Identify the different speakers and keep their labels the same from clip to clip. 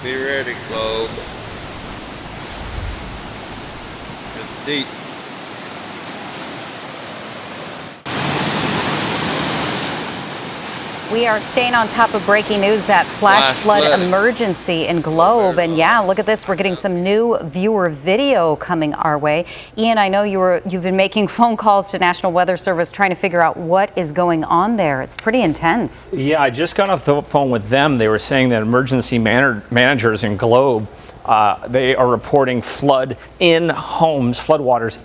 Speaker 1: Be ready, Globe. It's deep.
Speaker 2: We are staying on top of breaking news, that flash flood emergency in Globe. And yeah, look at this. We're getting some new viewer video coming our way. Ian, I know you've been making phone calls to National Weather Service trying to figure out what is going on there. It's pretty intense.
Speaker 3: Yeah, I just got off the phone with them. They were saying that emergency managers in Globe, they are reporting floodwaters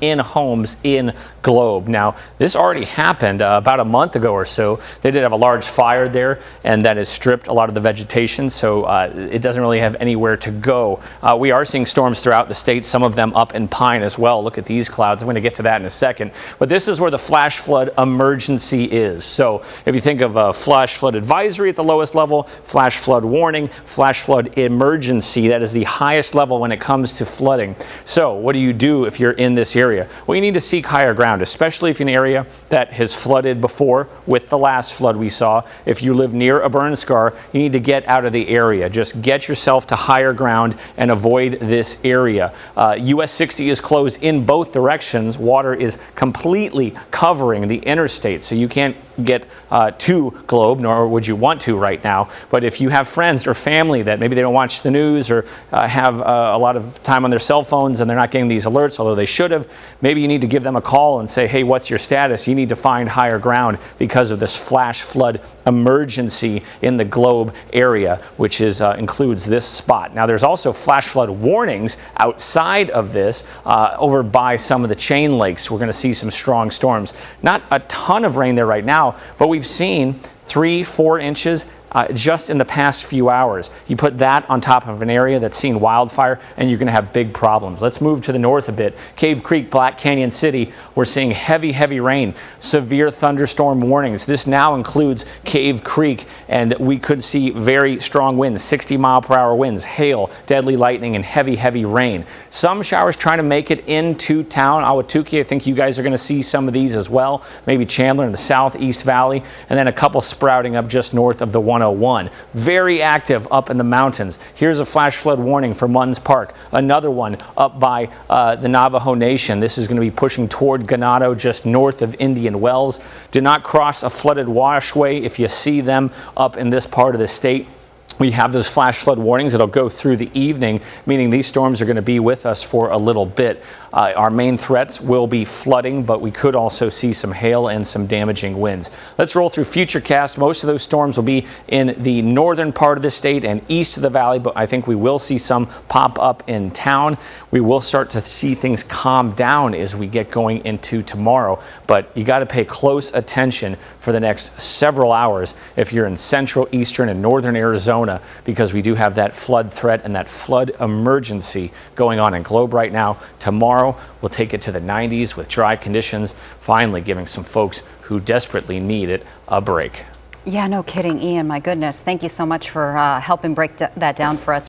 Speaker 3: in homes in Globe. Now, this already happened about a month ago or so. They did have a large fire there, and that has stripped a lot of the vegetation, so it doesn't really have anywhere to go. We are seeing storms throughout the state, some of them up in Pine as well. Look at these clouds. I'm going to get to that in a second. But this is where the flash flood emergency is. So if you think of a flash flood advisory at the lowest level, flash flood warning, flash flood emergency, that is the highest level when it comes to flooding. So what do you do if you're in this area? Well, you need to seek higher ground, especially if you're in an area that has flooded before with the last flood we saw. If you live near a burn scar, you need to get out of the area. Just get yourself to higher ground and avoid this area. US 60 is closed in both directions. Water is completely covering the interstate, so you can't get to Globe, nor would you want to right now. But if you have friends or family that maybe they don't watch the news or have a lot of time on their cell phones and they're not getting these alerts, although they should have, maybe you need to give them a call and say, hey, what's your status? You need to find higher ground because of this flash flood emergency in the Globe area, which is includes this spot. Now, there's also flash flood warnings outside of this over by some of the chain lakes. We're going to see some strong storms. Not a ton of rain there right now, but we've seen 3-4 inches just in the past few hours. You put that on top of an area that's seen wildfire and you're going to have big problems. Let's move to the north a bit. Cave Creek, Black Canyon City, we're seeing heavy rain, severe thunderstorm warnings. This now includes Cave Creek, and we could see very strong winds, 60-mile-per-hour winds, hail, deadly lightning, and heavy rain. Some showers trying to make it into town. Ahwatukee, I think you guys are going to see some of these as well. Maybe Chandler in the southeast valley, and then a couple sprouting up just north of the 101. Very active up in the mountains. Here's a flash flood warning for Munns Park. Another one up by the Navajo Nation. This is going to be pushing toward Ganado, just north of Indian Wells. Do not cross a flooded washway if you see them up in this part of the state. We have those flash flood warnings that'll go through the evening, meaning these storms are going to be with us for a little bit. Our main threats will be flooding, but we could also see some hail and some damaging winds. Let's roll through Futurecast. Most of those storms will be in the northern part of the state and east of the valley, but I think we will see some pop up in town. We will start to see things calm down as we get going into tomorrow, but you got to pay close attention for the next several hours if you're in central, eastern, and northern Arizona, because we do have that flood threat and that flood emergency going on in Globe right now. Tomorrow, we'll take it to the 90s with dry conditions, finally giving some folks who desperately need it a break.
Speaker 2: Yeah, no kidding, Ian. My goodness. Thank you so much for helping break that down for us.